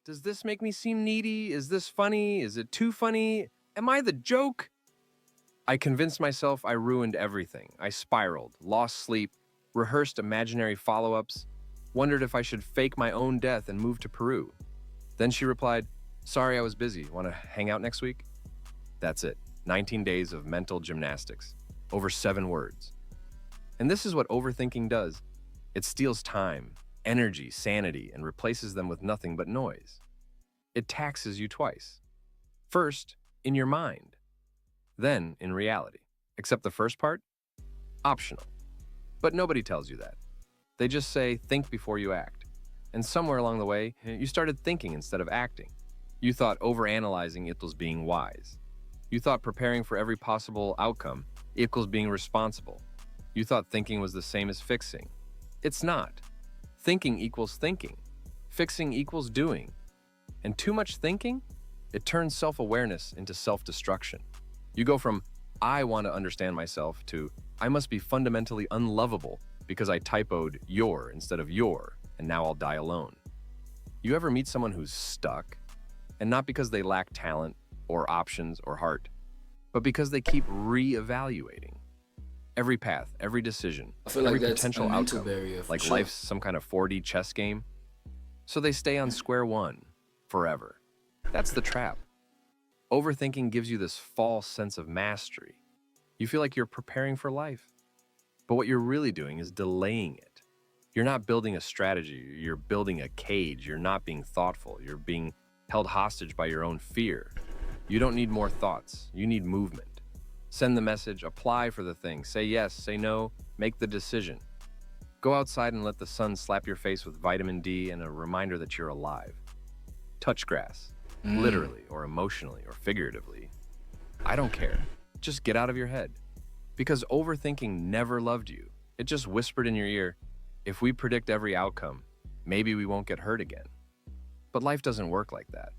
Does this make me seem needy? Is this funny? Is it too funny? Am I the joke? I convinced myself I ruined everything. I spiraled, lost sleep, rehearsed imaginary follow-ups, wondered if I should fake my own death and move to Peru. Then she replied, "Sorry, I was busy. Want to hang out next week?" That's it. 19 days of mental gymnastics, over 7 words. And this is what overthinking does. It steals time, energy, sanity, and replaces them with nothing but noise. It taxes you twice. First, in your mind, then in reality. Except the first part? Optional. But nobody tells you that. They just say, think before you act. And somewhere along the way, you started thinking instead of acting. You thought overanalyzing equals being wise. You thought preparing for every possible outcome equals being responsible. You thought thinking was the same as fixing. It's not. Thinking equals thinking. Fixing equals doing. And too much thinking? It turns self-awareness into self-destruction. You go from, I want to understand myself, to, I must be fundamentally unlovable because I typoed your instead of your, and now I'll die alone. You ever meet someone who's stuck? And not because they lack talent, or options, or heart, but because they keep re-evaluating. Every path, every decision, I feel every like that's potential a mental outcome, barrier for like sure. life's some kind of 4D chess game. So they stay on square one, forever. That's the trap. Overthinking gives you this false sense of mastery. You feel like you're preparing for life. But what you're really doing is delaying it. You're not building a strategy, you're building a cage. You're not being thoughtful, you're being held hostage by your own fear. You don't need more thoughts, you need movement. Send the message, apply for the thing, say yes, say no, make the decision. Go outside and let the sun slap your face with vitamin D and a reminder that you're alive. Touch grass, literally or emotionally or figuratively. I don't care, just get out of your head. Because overthinking never loved you. It just whispered in your ear, if we predict every outcome, maybe we won't get hurt again. But life doesn't work like that.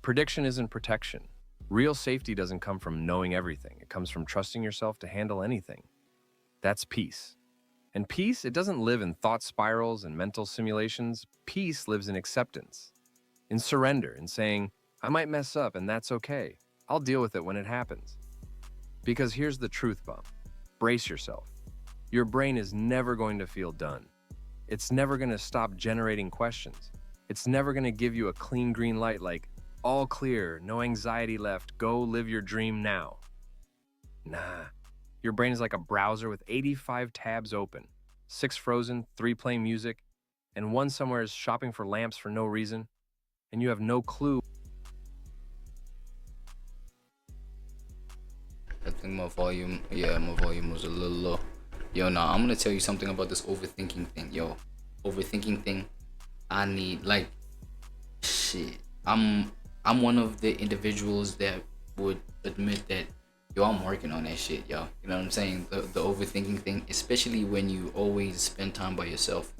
Prediction isn't protection. Real safety doesn't come from knowing everything. It comes from trusting yourself to handle anything. That's peace. And peace, it doesn't live in thought spirals and mental simulations. Peace lives in acceptance, in surrender, in saying, I might mess up and that's okay. I'll deal with it when it happens. Because here's the truth bomb. Brace yourself. Your brain is never going to feel done. It's never going to stop generating questions. It's never going to give you a clean green light like, all clear, no anxiety left, go live your dream now. Nah, your brain is like a browser with 85 tabs open, 6 frozen, 3 playing music, and 1 somewhere is shopping for lamps for no reason, and you have no clue. I think my volume was a little low. Yo, nah, I'm gonna tell you something about this overthinking thing. Yo, overthinking thing, I need, like, shit. I'm one of the individuals that would admit that, yo, I'm working on that shit, yo. You know what I'm saying? The overthinking thing, especially when you always spend time by yourself.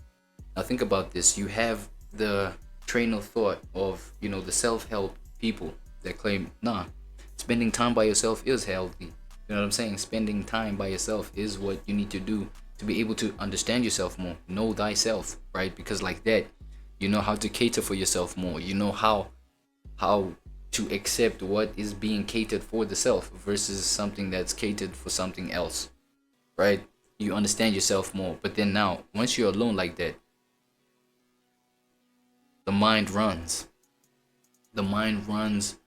Now think about this. You have the train of thought of, you know, the self-help people that claim, nah, spending time by yourself is healthy. You know what I'm saying? Spending time by yourself is what you need to do to be able to understand yourself more, know thyself, right? Because like that, you know how to cater for yourself more. You know how to accept what is being catered for the self versus something that's catered for something else, right? You understand yourself more. But then now, once you're alone like that, the mind runs. The mind runs,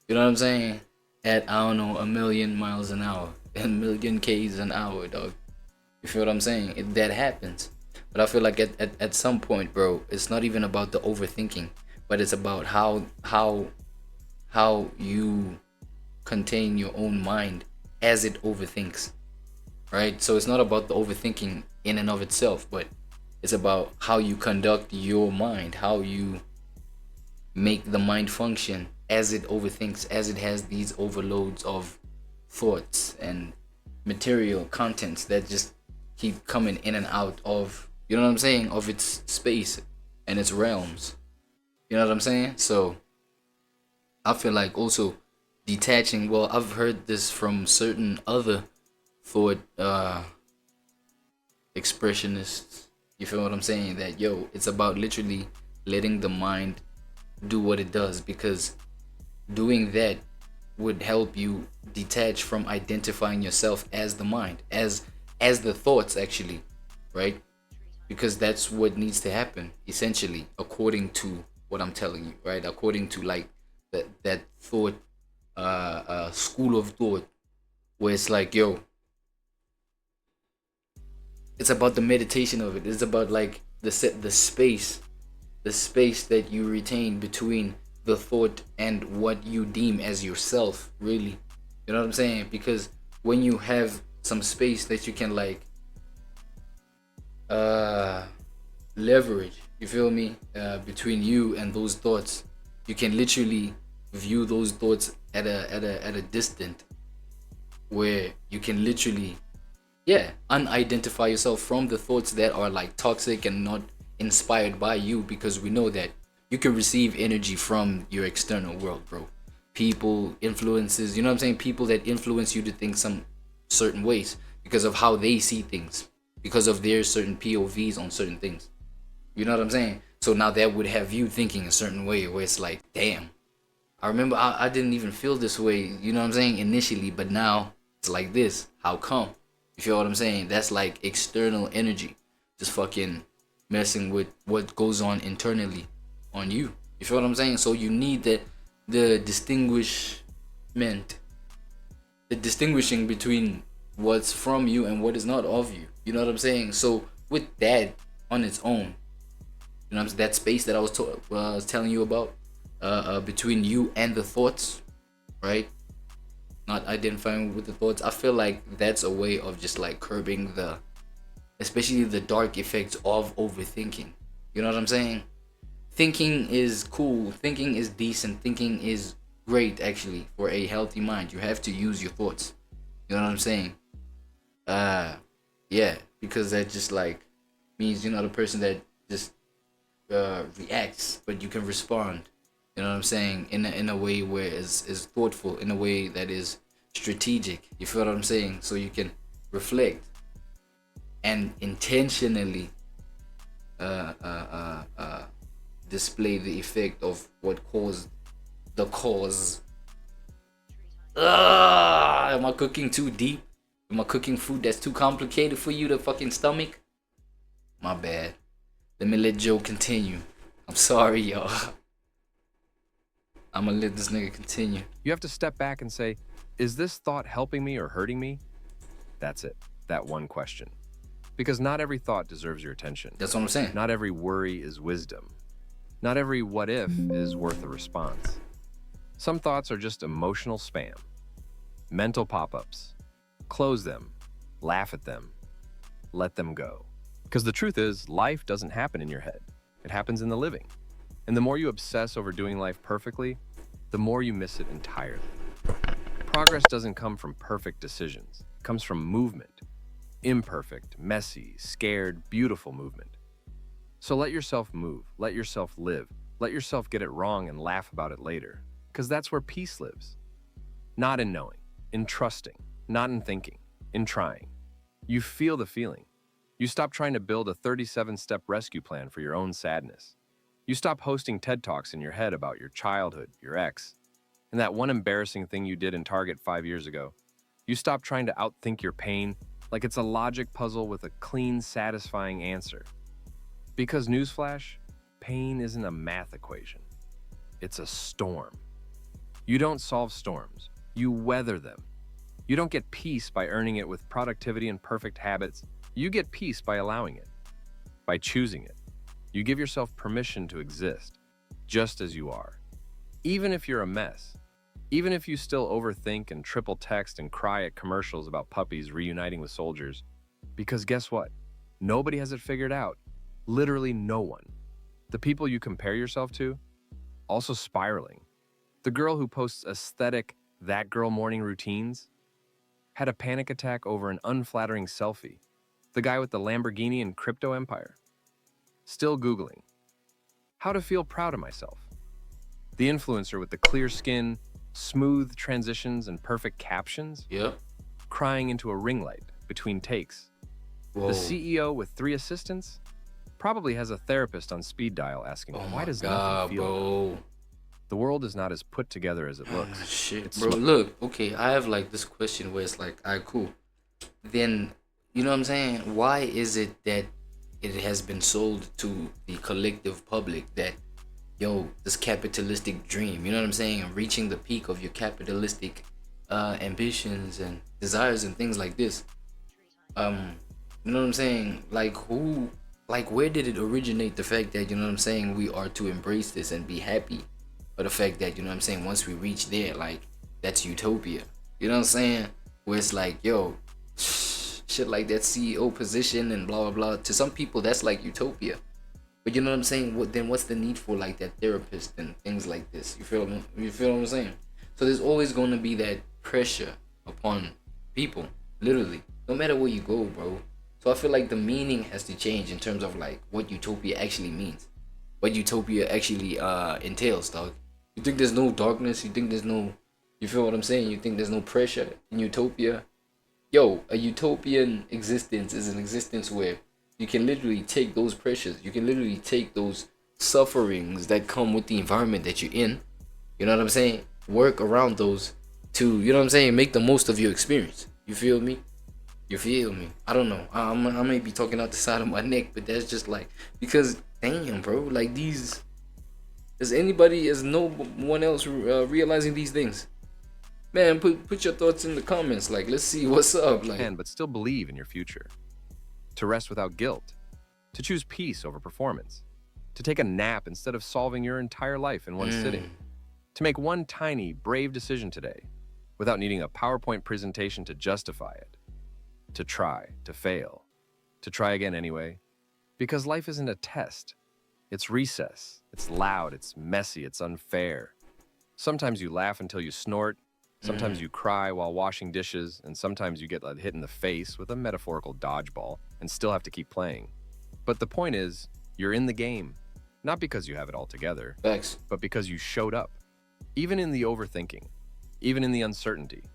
you know what I'm saying? At, I don't know, 1,000,000 miles an hour, 1,000,000 Ks an hour, dog. You feel what I'm saying? That happens. But I feel like at some point, bro, it's not even about the overthinking, but it's about how you contain your own mind as it overthinks, right? So it's not about the overthinking in and of itself, but it's about how you conduct your mind, how you make the mind function as it overthinks, as it has these overloads of thoughts and material contents that just keep coming in and out of, you know what I'm saying, of its space and its realms. You know what I'm saying? So I feel like also detaching, well, I've heard this from certain other thought expressionists. You feel what I'm saying? That, yo, it's about literally letting the mind do what it does, because doing that would help you detach from identifying yourself as the mind, as the thoughts actually, right? Because that's what needs to happen essentially, according to what I'm telling you, right? According to like that thought school of thought, where it's like, yo, it's about the meditation of it. It's about like the space that you retain between the thought and what you deem as yourself, really. You know what I'm saying? Because when you have some space that you can like leverage, you feel me, between you and those thoughts, you can literally view those thoughts at a distant, where you can literally unidentify yourself from the thoughts that are like toxic and not inspired by you, because we know that you can receive energy from your external world, bro. People, influences, you know what I'm saying? People that influence you to think some certain ways because of how they see things, because of their certain POVs on certain things. You know what I'm saying? So now that would have you thinking a certain way, where it's like, damn, I remember I didn't even feel this way, you know what I'm saying, initially, but now it's like this. How come? You feel what I'm saying? That's like external energy just fucking messing with what goes on internally on you. You feel what I'm saying? So you need the distinguishing between what's from you and what is not of you. You know what I'm saying? So with that on its own, you know, that space that I was telling you about, between you and the thoughts, right? Not identifying with the thoughts. I feel like that's a way of just like curbing especially the dark effects of overthinking. You know what I'm saying? Thinking is cool. Thinking is decent. Thinking is great, actually, for a healthy mind. You have to use your thoughts. You know what I'm saying? Yeah, because that just like means you're not a person that just reacts, but you can respond. You know what I'm saying? In a way where is thoughtful, in a way that is strategic. You feel what I'm saying? So you can reflect and intentionally display the effect of what caused the cause. Am I cooking too deep? Am I cooking food that's too complicated for you to fucking stomach? My bad. Let me let Joe continue. I'm sorry, y'all. I'm gonna let this nigga continue. You have to step back and say, is this thought helping me or hurting me? That's it. That one question. Because not every thought deserves your attention. That's what I'm saying. Not every worry is wisdom. Not every what if is worth a response. Some thoughts are just emotional spam. Mental pop-ups. Close them. Laugh at them. Let them go. Because the truth is, life doesn't happen in your head. It happens in the living. And the more you obsess over doing life perfectly, the more you miss it entirely. Progress doesn't come from perfect decisions. It comes from movement. Imperfect, messy, scared, beautiful movement. So let yourself move. Let yourself live. Let yourself get it wrong and laugh about it later. Because that's where peace lives. Not in knowing, in trusting, not in thinking, in trying. You feel the feeling. You stop trying to build a 37-step rescue plan for your own sadness. You stop hosting TED Talks in your head about your childhood, your ex, and that one embarrassing thing you did in Target 5 years ago. You stop trying to outthink your pain like it's a logic puzzle with a clean, satisfying answer. Because newsflash, pain isn't a math equation. It's a storm. You don't solve storms. You weather them. You don't get peace by earning it with productivity and perfect habits. You get peace by allowing it, by choosing it. You give yourself permission to exist, just as you are. Even if you're a mess, even if you still overthink and triple text and cry at commercials about puppies reuniting with soldiers, because guess what? Nobody has it figured out. Literally no one. The people you compare yourself to, also spiraling. The girl who posts aesthetic, that girl morning routines, had a panic attack over an unflattering selfie. The guy with the Lamborghini and crypto empire, still Googling how to feel proud of myself. The influencer with the clear skin, smooth transitions, and perfect captions, crying into a ring light between takes. Whoa. The CEO with 3 assistants, probably has a therapist on speed dial asking, Oh why my does god, nothing feel good? bro. The world is not as put together as it looks. Shit, It's bro. Look, okay, I have like this question where it's like, alright, cool. Then, you know what I'm saying? Why is it that it has been sold to the collective public that, yo, this capitalistic dream, you know what I'm saying? Reaching the peak of your capitalistic ambitions and desires and things like this. You know what I'm saying? Like, who, like, where did it originate? The fact that, you know what I'm saying, we are to embrace this and be happy. But the fact that, you know what I'm saying, once we reach there, like, that's utopia. You know what I'm saying? Where it's like, yo, shit like that CEO position and blah, blah, blah. To some people, that's like utopia. But you know what I'm saying? What's the need for like that therapist and things like this? You feel me? You feel what I'm saying? So there's always going to be that pressure upon people, literally, no matter where you go, bro. So I feel like the meaning has to change in terms of like what utopia actually means, what utopia actually entails, dog. You think there's no darkness? You think there's no, you feel what I'm saying? You think there's no pressure in utopia? Yo, a utopian existence is an existence where you can literally take those pressures, you can literally take those sufferings that come with the environment that you're in, you know what I'm saying, work around those to, you know what I'm saying, make the most of your experience. You feel me? You feel me? I don't know, I may be talking out the side of my neck, but that's just like, because damn, bro, like, these, is no one else realizing these things? Man, put your thoughts in the comments. Like, let's see what's up. Like, but still believe in your future. To rest without guilt. To choose peace over performance. To take a nap instead of solving your entire life in one sitting. To make one tiny, brave decision today without needing a PowerPoint presentation to justify it. To try, to fail. To try again anyway. Because life isn't a test. It's recess. It's loud. It's messy. It's unfair. Sometimes you laugh until you snort. Sometimes you cry while washing dishes, and sometimes you get hit in the face with a metaphorical dodgeball and still have to keep playing. But the point is, you're in the game, not because you have it all together, facts. but because you showed up. Even in the overthinking, even in the uncertainty,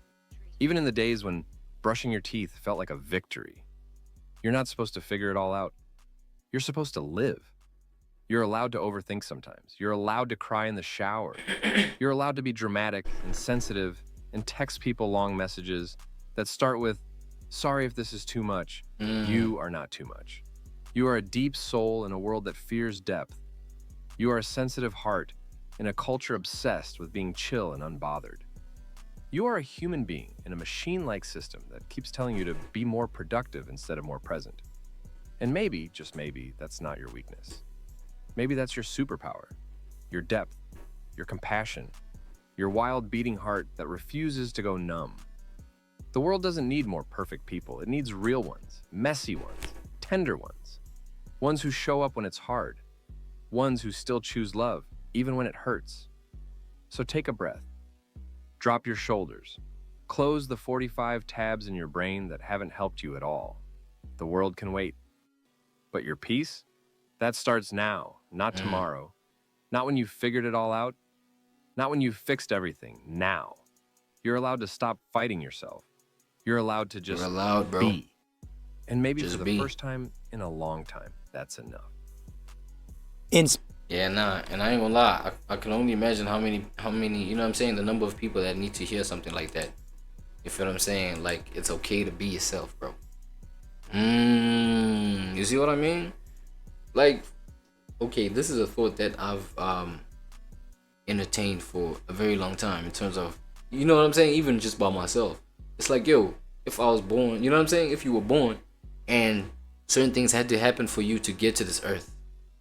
even in the days when brushing your teeth felt like a victory. You're not supposed to figure it all out. You're supposed to live. You're allowed to overthink sometimes. You're allowed to cry in the shower. You're allowed to be dramatic and sensitive and text people long messages that start with, sorry if this is too much. You are not too much. You are a deep soul in a world that fears depth. You are a sensitive heart in a culture obsessed with being chill and unbothered. You are a human being in a machine-like system that keeps telling you to be more productive instead of more present. And maybe, just maybe, that's not your weakness. Maybe that's your superpower, your depth, your compassion, your wild beating heart that refuses to go numb. The world doesn't need more perfect people. It needs real ones, messy ones, tender ones, ones who show up when it's hard, ones who still choose love, even when it hurts. So take a breath, drop your shoulders, close the 45 tabs in your brain that haven't helped you at all. The world can wait. But your peace? That starts now, not tomorrow. Not when you've figured it all out. Not when you've fixed everything. Now. You're allowed to stop fighting yourself. You're allowed to just be. And maybe just for the first time in a long time, that's enough. Yeah, nah, and I ain't gonna lie. I can only imagine how many, you know what I'm saying, the number of people that need to hear something like that. You feel what I'm saying? Like, it's okay to be yourself, bro. You see what I mean? Like, okay, this is a thought that I've entertained for a very long time in terms of, you know what I'm saying, even just by myself. It's like, yo, if I was born, you know what I'm saying, if you were born and certain things had to happen for you to get to this earth,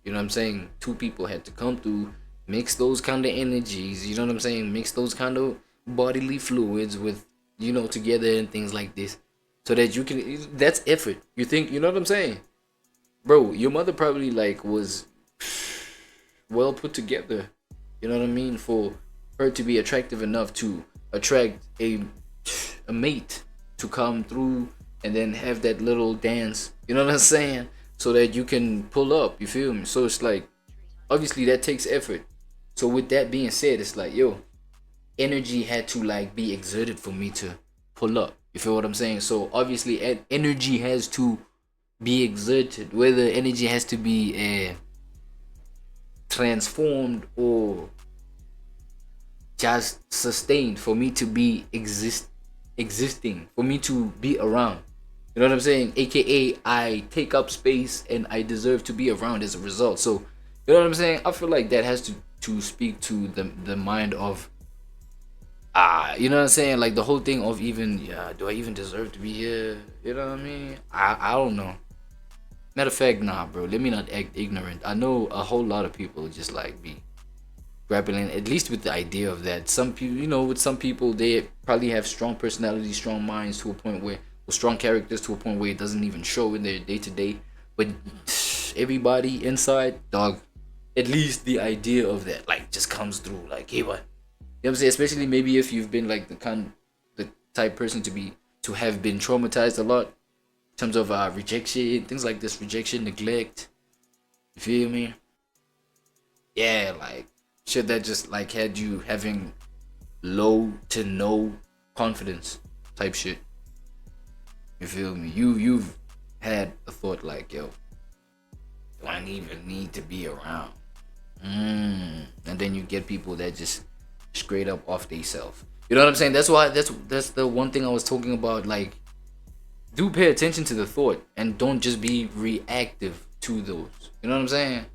you know what I'm saying, two people had to come through, mix those kind of energies, you know what I'm saying, mix those kind of bodily fluids with, you know, together and things like this, so that you can, that's effort. You think, you know what I'm saying? Bro, your mother probably like was well put together, you know what I mean, for her to be attractive enough to attract a mate to come through and then have that little dance, you know what I'm saying, so that you can pull up, you feel me? So it's like, obviously that takes effort. So with that being said, it's like, yo, energy had to like be exerted for me to pull up, you feel what I'm saying? So obviously energy has to be exerted, where the energy has to be transformed or just sustained for me to be existing, for me to be around. You know what I'm saying? AKA, I take up space and I deserve to be around as a result. So, you know what I'm saying? I feel like that has to speak to the mind of, you know what I'm saying? Like the whole thing of even, do I even deserve to be here? You know what I mean? I don't know. Matter of fact, nah, bro. Let me not act ignorant. I know a whole lot of people just like be grappling, at least with the idea of that. Some people, you know, with some people, they probably have strong personalities, strong minds to a point where, or strong characters to a point where it doesn't even show in their day to day. But everybody inside, dog, at least the idea of that, like, just comes through. Like, hey, what? You know what I'm saying? Especially maybe if you've been like the type person to have been traumatized a lot in terms of rejection, things like this, rejection, neglect. You feel me? Yeah, like shit that just like had you having low to no confidence type shit. You feel me? You've had a thought like, yo, do I even need to be around? And then you get people that just straight up off they self. You know what I'm saying? That's why that's the one thing I was talking about. Like, do pay attention to the thought and don't just be reactive to those. You know what I'm saying?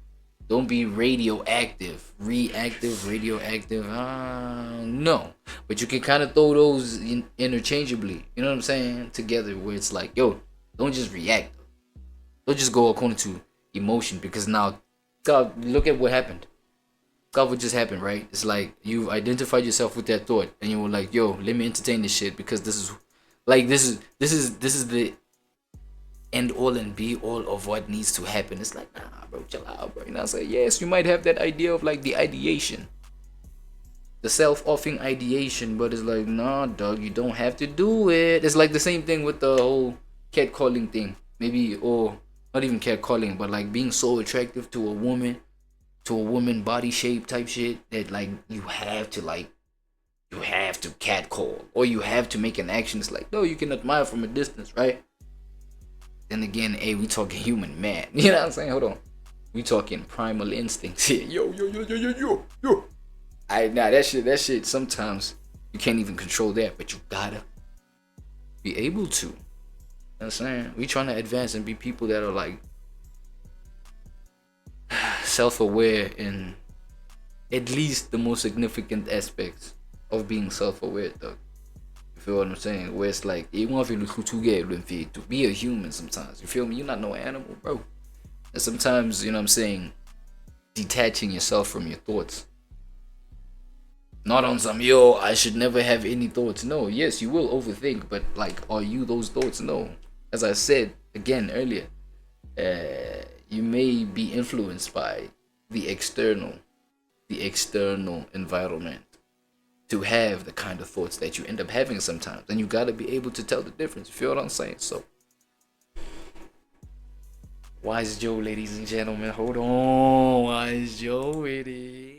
Don't be radioactive, reactive, radioactive. No, but you can kind of throw those interchangeably. You know what I'm saying? Together, where it's like, yo, don't just react. Don't just go according to emotion, because now, God, look at what happened. God, what just happened, right? It's like you've identified yourself with that thought, and you were like, yo, let me entertain this shit because this is the end all and be all of what needs to happen. It's like, nah, bro, chill out, bro. You know what I'm saying? Yes, you might have that idea of like the ideation, the self-offing ideation, but it's like, nah, dog, you don't have to do it. It's like the same thing with the whole catcalling thing, maybe, or not even catcalling, but like being so attractive to a woman body shape type shit that like you have to catcall or you have to make an action. It's like, no, you can admire from a distance, right? Then again, hey, we talking human man. You know what I'm saying? Hold on. We talking primal instincts here. Yo. That shit, sometimes you can't even control that, but you gotta be able to. You know what I'm saying? We trying to advance and be people that are like self-aware in at least the most significant aspects of being self-aware, though. You feel what I'm saying? Where it's like, you want to be a human sometimes. You feel me? You're not no animal, bro. And sometimes, you know what I'm saying, detaching yourself from your thoughts. Not on some, yo, I should never have any thoughts. No, yes, you will overthink, but like, are you those thoughts? No. As I said again earlier, you may be influenced by the external environment to have the kind of thoughts that you end up having sometimes, and you gotta be able to tell the difference. You feel what I'm saying? So, Wise Joe, ladies and gentlemen, hold on, Wise Joe, it is.